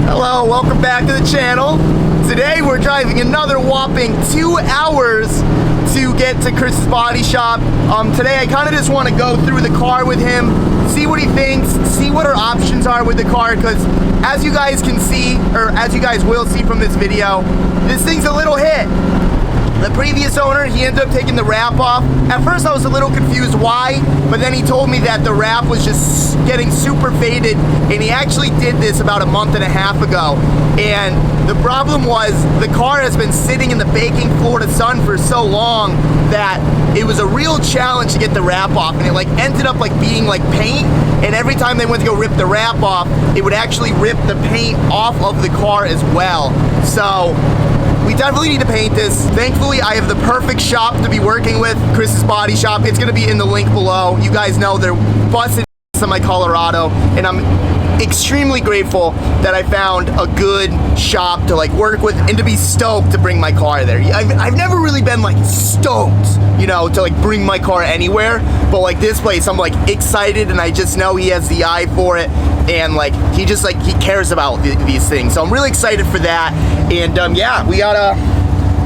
Hello, welcome back to the channel. Today we're driving another whopping 2 hours to get to Chris's body shop. Today I kind of just want to go through the car with him, see what he thinks, see what our options are with the car, because as you guys can see, or as you guys will see from this video, this thing's a little hit. The previous owner, he ended up taking the wrap off. At first I was a little confused why, but then he told me that the wrap was just getting super faded, and he actually did this about a month and a half ago. And the problem was the car has been sitting in the baking Florida sun for so long that it was a real challenge to get the wrap off, and it like ended up like being like paint, and every time they went to go rip the wrap off, it would actually rip the paint off of the car as well. So we definitely need to paint this. Thankfully, I have the perfect shop to be working with, Chris's Body Shop. It's gonna be in the link below. You guys know they're busted in my Colorado, and I'm extremely grateful that I found a good shop to like work with and to be stoked to bring my car there. I've never really been like stoked, you know, to like bring my car anywhere, but like this place, I'm like excited, and I just know he has the eye for it, and like he just like he cares about these things. So I'm really excited for that. And yeah, we got a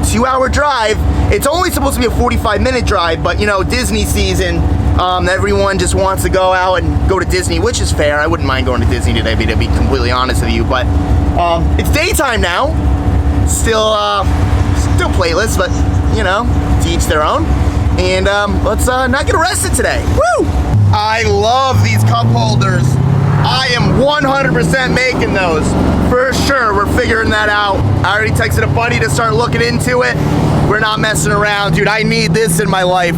2-hour drive. It's only supposed to be a 45-minute drive, but you know, Disney season, everyone just wants to go out and go to Disney, which is fair. I wouldn't mind going to Disney today, to be completely honest with you, but it's daytime now. Still playlist, but you know, to each their own. And let's not get arrested today. Woo! I love these cup holders. I am 100% making those. For sure, we're figuring that out. I already texted a buddy to start looking into it. We're not messing around, dude. I need this in my life.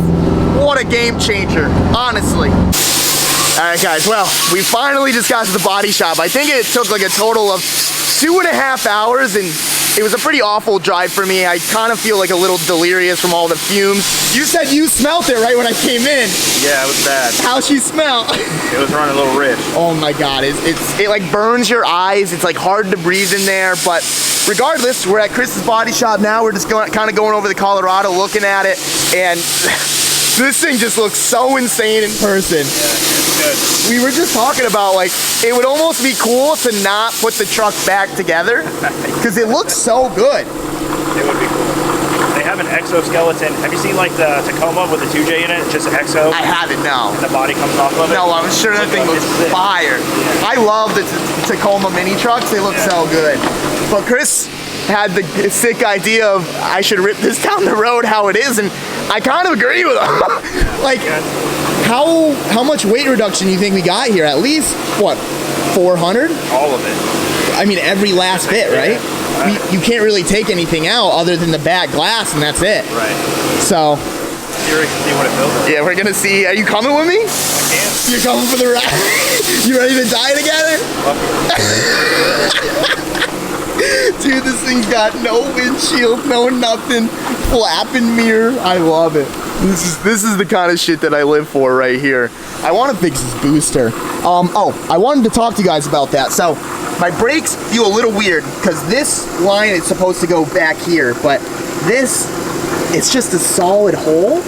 What a game changer, honestly. All right, guys, well, we finally just got to the body shop. I think it took like a total of 2.5 hours, and it was a pretty awful drive for me. I kind of feel like a little delirious from all the fumes. You said you smelt it right when I came in. Yeah, it was bad. How'd she smell? It was running a little rich. Oh my God, it like burns your eyes. It's like hard to breathe in there, but regardless, we're at Chris's Body Shop now. We're just kind of going over the Colorado, looking at it, and this thing just looks so insane in person. Yeah, it's good. We were just talking about like, it would almost be cool to not put the truck back together because it looks so good. It would be cool. They have an exoskeleton. Have you seen like the Tacoma with the 2J in it? Just an exo? I haven't, no. And the body comes off of it? No, I'm sure that thing looks fire. Yeah. I love the Tacoma mini trucks. They look so good. But Chris had the sick idea of I should rip this down the road how it is, and I kind of agree with him. Like, how much weight reduction do you think we got here? At least, what, 400? All of it. I mean, every last bit, right? You can't really take anything out other than the back glass, and that's it. Right. So, Curious to see what it feels like. Yeah, we're gonna see. Are you coming with me? I can. You're coming for the ride? You ready to die together? Dude, this thing's got no windshield, no nothing, flapping mirror. I love it. This is the kind of shit that I live for right here. I want to fix this booster. Oh, I wanted to talk to you guys about that. So my brakes feel a little weird because this line is supposed to go back here, but this, it's just a solid hole.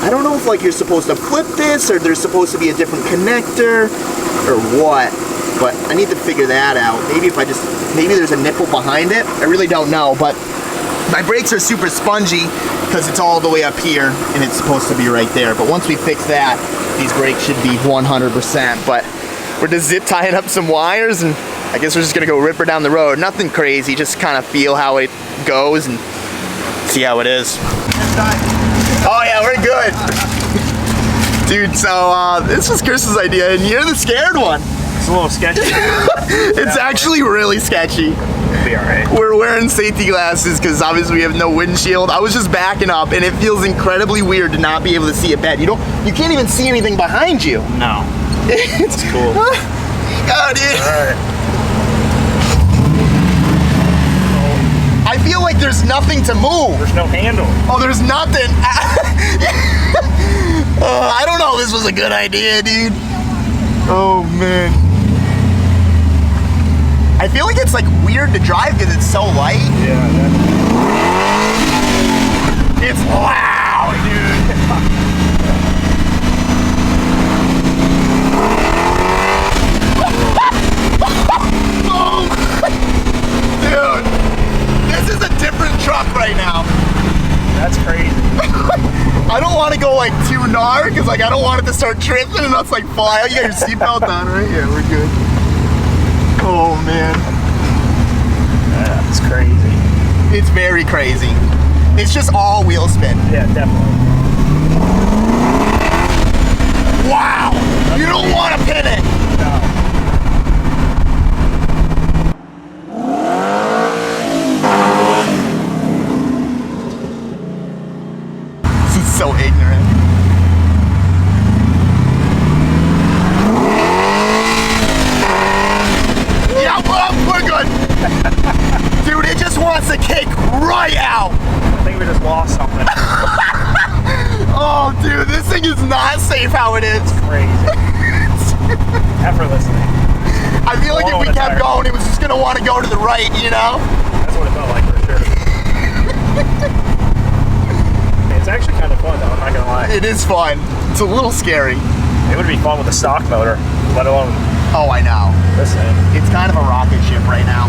I don't know if like you're supposed to flip this or there's supposed to be a different connector or what, but I need to figure that out. Maybe there's a nipple behind it. I really don't know, but my brakes are super spongy because it's all the way up here and it's supposed to be right there. But once we fix that, these brakes should be 100%. But we're just zip tying up some wires, and I guess we're just gonna go rip her down the road. Nothing crazy, just kind of feel how it goes and see how it is. Oh yeah, we're good. Dude, so this was Chris's idea, and you're the scared one. It's a little sketchy. It's actually really sketchy. It'll be alright. We're wearing safety glasses because obviously we have no windshield. I was just backing up, and it feels incredibly weird to not be able to see a bed. You can't even see anything behind you. No. It's cool. God, dude. Alright. I feel like there's nothing to move. There's no handle. Oh, there's nothing. I don't know if this was a good idea, dude. Oh, man. I feel like it's like weird to drive because it's so light. Yeah, it's loud, dude. gnar because like I don't want it to start tripping and that's like fly out. You got your seatbelt on, right? Yeah, we're good. Oh man. Yeah, it's crazy. It's very crazy. It's just all wheel spin. Yeah, definitely. Wow! You don't want to pin it! No. This is so ignorant. Yeah, well, we're good. Dude, it just wants to kick right out. I think we just lost something. Oh, dude, this thing is not safe how it is. Crazy. Effortlessly. I feel like if we kept going, it was just gonna want to go to the right, you know? That's what it felt like for sure. It's actually kind of fun though, I'm not gonna lie. It is fun. It's a little scary. It would be fun with a stock motor, let alone Oh, I know. this thing. It's kind of a rocket ship right now.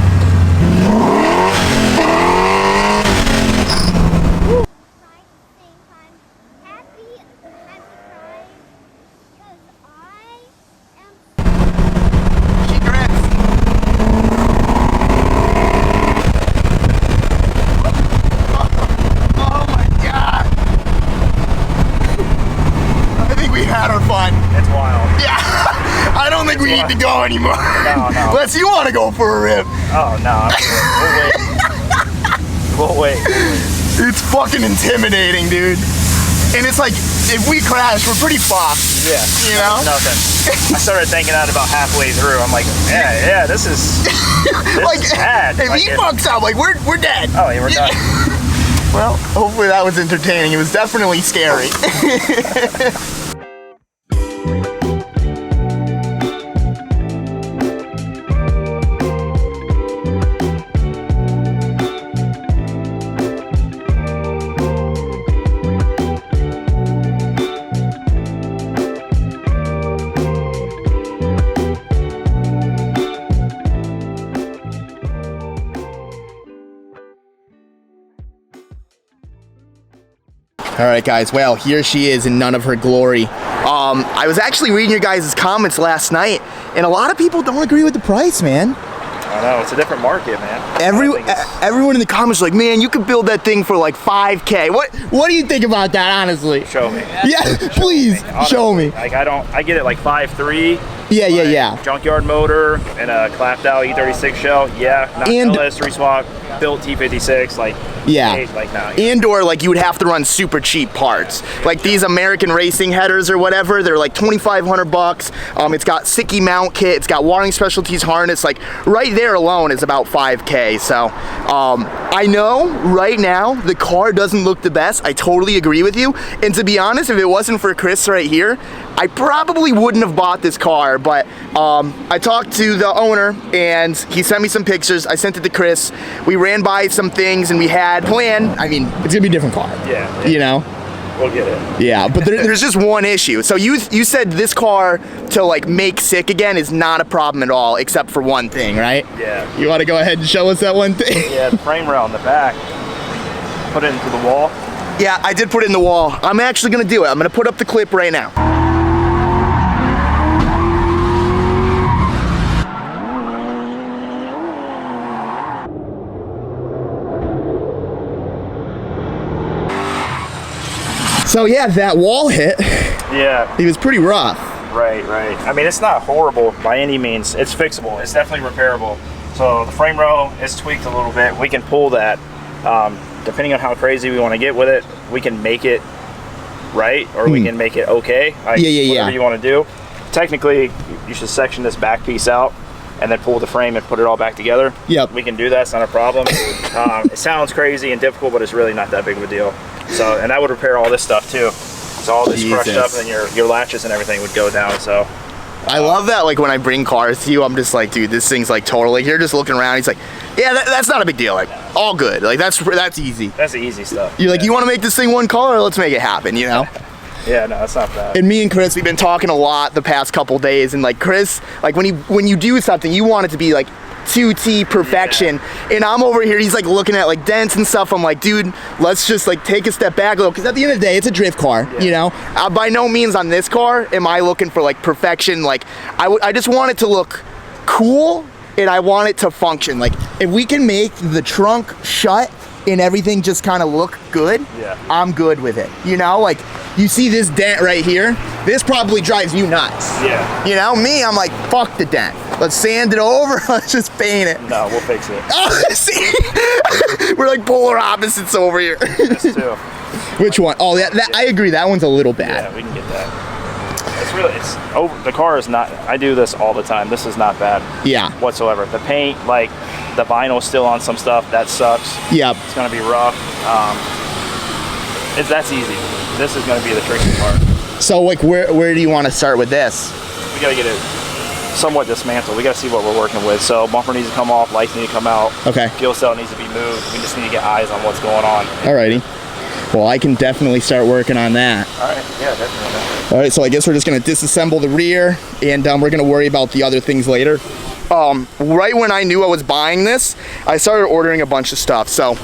She drifts. Oh my god. I think we had our fun. It's wild. Yeah. I don't think we need to go anymore. No. Unless you want to go for a rip. Oh no, we'll wait. It's fucking intimidating, dude. And it's like, if we crash, we're pretty fucked. Yeah. You know? Nothing. I started thinking that about halfway through. I'm like, yeah, this is Like, bad. if Like, he fucks up, like, we're dead. Oh, yeah, we're done. Well, hopefully that was entertaining. It was definitely scary. All right, guys. Well, here she is in none of her glory. I was actually reading your guys' comments last night, and a lot of people don't agree with the price, man. I know, it's a different market, man. Everyone in the comments are like, man, you could build that thing for like 5K. What do you think about that, honestly? Show me. Yeah, please, show me. Like I get it like 5.3. Yeah. Junkyard motor and a clapped out E36 shell. Yeah, not And- Ls3 swap, built T56. Like Yeah. like no. And or like you would have to run super cheap parts. Like these American racing headers or whatever, they're like 2,500 bucks. It's got Sketchy mount kit, it's got Wiring Specialties harness. Like right there alone is about 5K. So I know right now the car doesn't look the best. I totally agree with you. And to be honest, if it wasn't for Chris right here, I probably wouldn't have bought this car. But I talked to the owner and he sent me some pictures. I sent it to Chris. We ran by some things and we had planned. I mean, it's gonna be a different car. Yeah. You know? We'll get it. Yeah, but there's just one issue. So you said this car to like make sick again is not a problem at all, except for one thing, right? Yeah. You want to go ahead and show us that one thing? Yeah, the frame rail in the back. Put it into the wall. Yeah, I did put it in the wall. I'm actually gonna do it. I'm gonna put up the clip right now. So yeah, that wall hit. Yeah. It was pretty rough. Right. I mean, it's not horrible by any means. It's fixable. It's definitely repairable. So the frame rail is tweaked a little bit. We can pull that. Depending on how crazy we want to get with it, we can make it right, or we can make it okay. Like, whatever you want to do. Technically, you should section this back piece out and then pull the frame and put it all back together. Yep. We can do that. It's not a problem. It sounds crazy and difficult, but it's really not that big of a deal. So, and that would repair all this stuff too. So all this crushed up and your latches and everything would go down. So I love that, like when I bring cars to you, I'm just like, dude, this thing's like totally, you're just looking around, he's like, yeah, that's not a big deal, like all good, like that's easy. That's the easy stuff. You're like, you want to make this thing one color, let's make it happen, you know? Yeah, no, that's not bad. And me and Chris, we've been talking a lot the past couple days, and like Chris, like when you do something, you want it to be like 2T perfection. Yeah. And I'm over here, he's like looking at like dents and stuff. I'm like, dude, let's just like take a step back a little, because at the end of the day, it's a drift car, yeah. you know? By no means on this car am I looking for like perfection. Like I just want it to look cool, and I want it to function. Like if we can make the trunk shut and everything just kind of look good, yeah, I'm good with it. You know, like you see this dent right here, this probably drives you nuts. Yeah. You know, me, I'm like, fuck the dent. Let's sand it over, let's just paint it. No, we'll fix it. Oh, see? We're like polar opposites over here. This too. Which one? Oh, that I agree, that one's a little bad. Yeah, we can get that. It's really, it's over, the car is not, I do this all the time. This is not bad. Yeah. Whatsoever. The paint, like, the vinyl's still on some stuff, that sucks. Yep. It's gonna be rough. That's easy. This is gonna be the tricky part. So like where do you want to start with this? We gotta get it somewhat dismantled. We gotta see what we're working with. So bumper needs to come off, lights need to come out. Okay. Fuel cell needs to be moved. We just need to get eyes on what's going on. Alrighty. Well, I can definitely start working on that. All right, yeah, definitely. All right, so I guess we're just gonna disassemble the rear, and we're gonna worry about the other things later. Right when I knew I was buying this, I started ordering a bunch of stuff. So,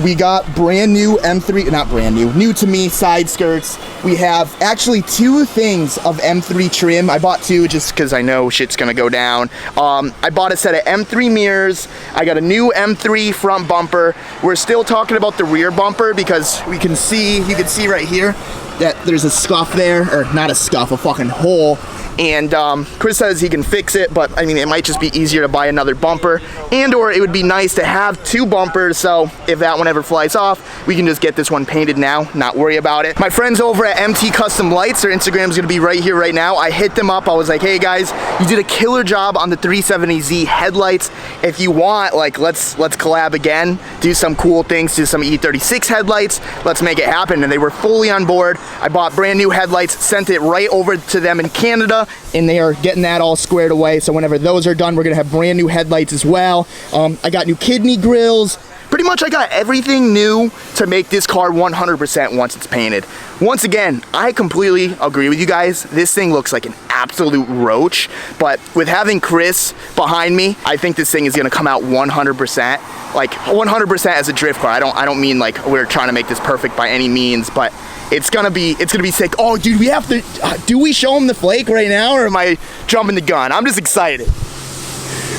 we got brand new M3, not brand new, new to me side skirts. We have actually 2 things of M3 trim. I bought 2 just because I know shit's gonna go down. I bought a set of M3 mirrors. I got a new M3 front bumper. We're still talking about the rear bumper because you can see right here that there's a scuff there, or not a scuff, a fucking hole. And Chris says he can fix it, but I mean, it might just be easier to buy another bumper, and or it would be nice to have 2 bumpers, so if that one ever flies off, we can just get this one painted now, not worry about it. My friends over at MT Custom Lights, their Instagram's gonna be right here right now. I hit them up, I was like, hey guys, you did a killer job on the 370Z headlights. If you want, like, let's collab again, do some cool things, do some E36 headlights, let's make it happen. And they were fully on board. I bought brand new headlights, sent it right over to them in Canada, and they are getting that all squared away. So whenever those are done, we're gonna have brand new headlights as well. I got new kidney grills. Pretty much I got everything new to make this car 100% once it's painted. Once again, I completely agree with you guys. This thing looks like an absolute roach, but with having Chris behind me, I think this thing is gonna come out 100%. Like 100% as a drift car. I don't mean like we're trying to make this perfect by any means, but it's gonna be sick. Oh, dude, we have to. Do we show them the flake right now, or am I jumping the gun? I'm just excited.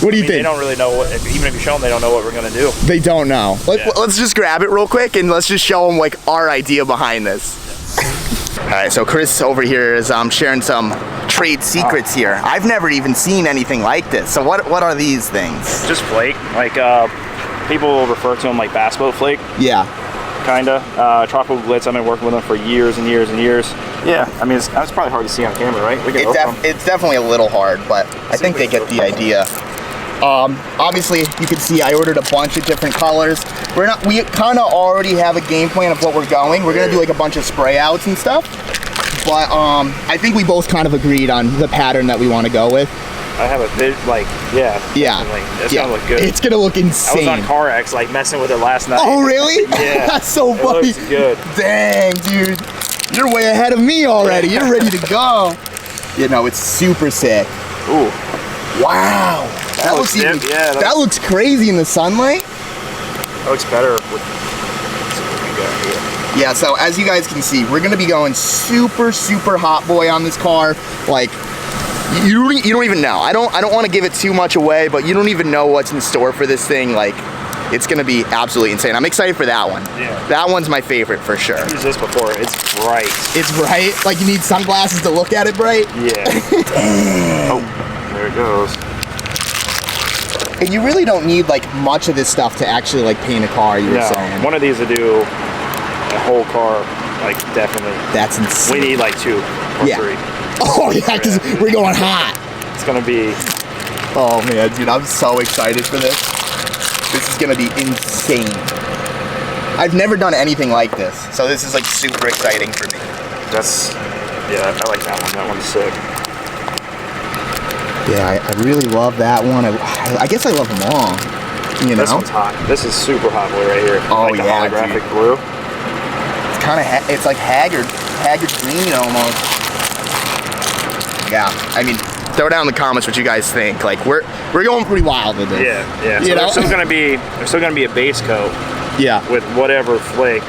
What do you think? They don't really know what. Even if you show them, they don't know what we're gonna do. They don't know. Yeah. Let's just grab it real quick and let's just show them like our idea behind this. All right, so Chris over here is sharing some trade secrets here. I've never even seen anything like this. So what are these things? Just flake. Like people will refer to them like bass boat flake. Yeah. Kinda. Tropical Blitz, I've been working with them for years and years and years. Yeah, I mean, it's probably hard to see on camera, right? It's definitely a little hard, but I think they get the idea. Obviously, you can see I ordered a bunch of different colors. We kind of already have a game plan of what we're going. We're gonna do like a bunch of spray outs and stuff, but I think we both kind of agreed on the pattern that we want to go with. I have a bit, like, yeah. It's gonna look good. It's gonna look insane. I was on CarX, like, messing with it last night. Oh, really? Yeah. That's so funny. It looks good. Dang, dude. You're way ahead of me already. You're ready to go. Yeah, no, it's super sick. Ooh. Wow. That looks even, that looks crazy in the sunlight. That looks better with yeah, so as you guys can see, we're gonna be going super, super hot boy on this car. Like, you don't even know. I don't want to give it too much away, but you don't even know what's in store for this thing. Like, it's gonna be absolutely insane. I'm excited for that one. Yeah. That one's my favorite for sure. I've used this before. It's bright. It's bright? Like you need sunglasses to look at it bright? Yeah. Oh, there it goes. And you really don't need like much of this stuff to actually like paint a car, you were saying. One of these to do a whole car, like, definitely. That's insane. We need like 2 or 3. Oh yeah, because we're going hot. It's gonna be. Oh man, dude, I'm so excited for this. This is gonna be insane. I've never done anything like this, so this is like super exciting for me. Yeah, I like that one. That one's sick. Yeah, I really love that one. I guess I love them all. You know? This one's hot. This is super hot boy right here. Oh like yeah, the holographic dude. blue. It's kind of it's like haggard green almost. Yeah, I mean, throw down in the comments what you guys think. Like we're going pretty wild with this. Yeah. So there's still gonna be a base coat. Yeah. With whatever flake.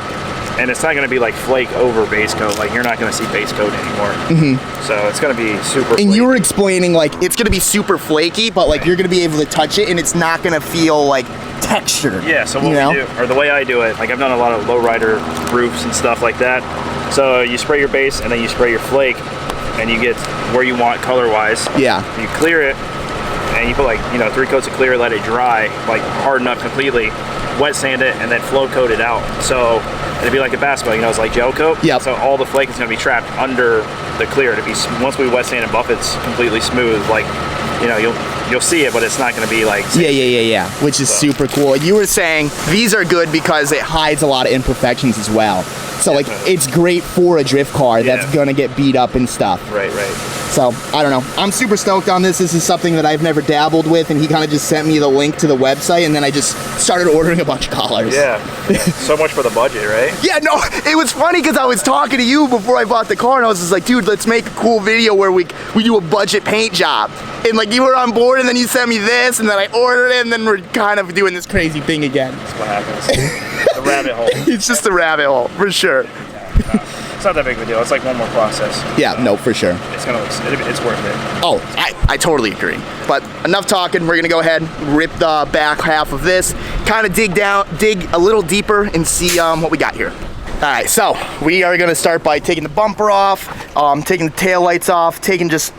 And it's not going to be like flake over base coat. Like you're not going to see base coat anymore. So it's going to be super flaky. And you were explaining like it's going to be super flaky, but like you're going to be able to touch it and it's not going to feel like textured. Yeah, so what we do, or the way I do it, like I've done a lot of lowrider roofs and stuff like that. So you spray your base and then you spray your flake and you get where you want color-wise. Yeah. You clear it and you put like, 3 coats of clear, let it dry, like harden up completely, wet sand it, and then flow coat it out. So it'd be like a basketball, it's like gel coat. Yeah. So all the flake is going to be trapped under the clear. Once we wet sand and buff, it's completely smooth. Like, you'll see it, but it's not going to be like. Yeah. Which is super cool. You were saying these are good because it hides a lot of imperfections as well. So like it's great for a drift car that's gonna get beat up and stuff. Right. So I don't know. I'm super stoked on this. This is something that I've never dabbled with, and he kind of just sent me the link to the website, and then I just started ordering a bunch of collars. Yeah. So much for the budget, right? Yeah, no, it was funny because I was talking to you before I bought the car, and I was just like, dude, let's make a cool video where we do a budget paint job. And like you were on board, and then you sent me this, and then I ordered it, and then we're kind of doing this crazy thing again. That's what happens. The rabbit hole. It's just a rabbit hole, for sure. It's not that big of a deal. It's like one more process. Yeah, no, for sure. It's worth it. Oh, I totally agree. But enough talking. We're gonna go ahead, rip the back half of this, kind of dig a little deeper, and see what we got here. All right, so we are gonna start by taking the bumper off, taking the tail lights off, taking just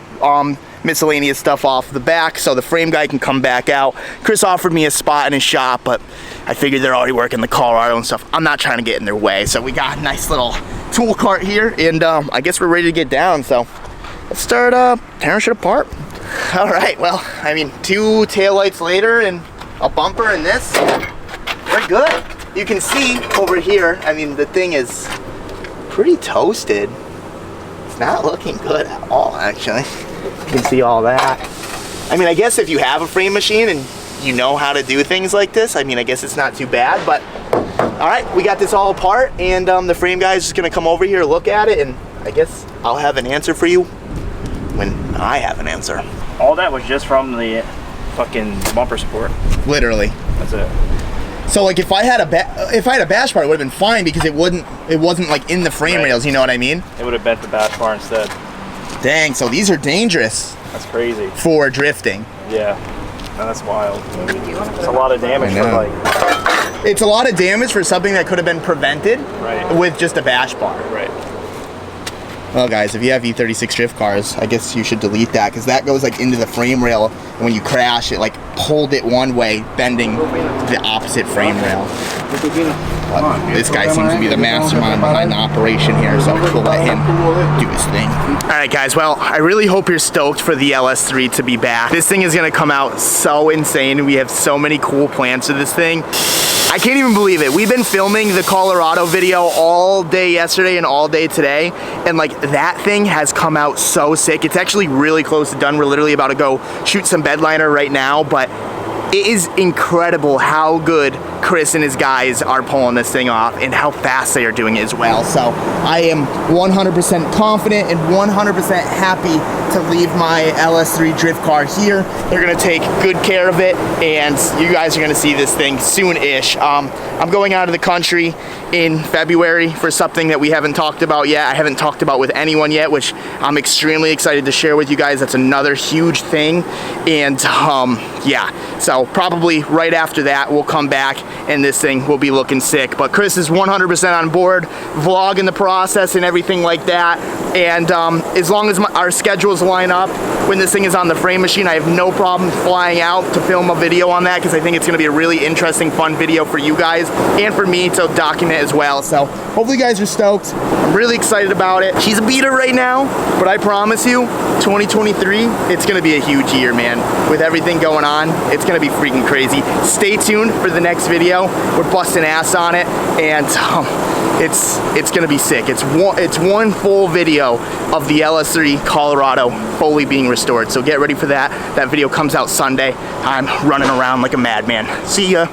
miscellaneous stuff off the back so the frame guy can come back out. Chris offered me a spot in his shop, but I figured they're already working the Colorado and stuff. I'm not trying to get in their way. So we got a nice little tool cart here, and I guess we're ready to get down. So let's start tearing shit apart. All right, well, 2 taillights later and a bumper and this, we're good. You can see over here, the thing is pretty toasted. It's not looking good at all, actually. You can see all that. I guess if you have a frame machine and you know how to do things like this, I guess it's not too bad, but all right, we got this all apart, and the frame guy's just gonna come over here, look at it, and I guess I'll have an answer for you when I have an answer. All that was just from the fucking bumper support. Literally. That's it. So like if I had a bash part, it would have been fine because it wasn't like in the frame rails, you know what I mean? It would have bent the bash bar instead. Dang, so these are dangerous. That's crazy. For drifting. Yeah, that's wild. It's a lot of damage for like. It's a lot of damage for something that could have been prevented with just a bash bar. Right. Well guys, if you have E36 drift cars, I guess you should delete that because that goes like into the frame rail, and when you crash it like pulled it one way, bending the opposite frame rail. But this guy seems to be the mastermind behind the operation here, so we'll let him do his thing. Alright guys, well, I really hope you're stoked for the LS3 to be back. This thing is gonna come out so insane. We have so many cool plans for this thing. I can't even believe it. We've been filming the Colorado video all day yesterday and all day today, and like that thing has come out so sick. It's actually really close to done. We're literally about to go shoot some bedliner right now, but it is incredible how good Chris and his guys are pulling this thing off and how fast they are doing it as well. So I am 100% confident and 100% happy to leave my LS3 drift car here. They're gonna take good care of it, and you guys are gonna see this thing soon-ish. I'm going out of the country in February for something that we haven't talked about yet. I haven't talked about with anyone yet, which I'm extremely excited to share with you guys. That's another huge thing, and yeah, so probably right after that we'll come back and this thing will be looking sick. But Chris is 100% on board, vlogging the process and everything like that, and as long as our schedules line up when this thing is on the frame machine, I have no problem flying out to film a video on that because I think it's going to be a really interesting, fun video for you guys and for me to document as well. So hopefully you guys are stoked. I'm really excited about it. She's a beater right now, but I promise you 2023, it's going to be a huge year, man. With everything going on, it's going to be freaking crazy. Stay tuned for the next video. We're busting ass on it, and it's gonna be sick. It's one full video of the LS3 Colorado fully being restored. So get ready for that. That video comes out Sunday. I'm running around like a madman. See ya.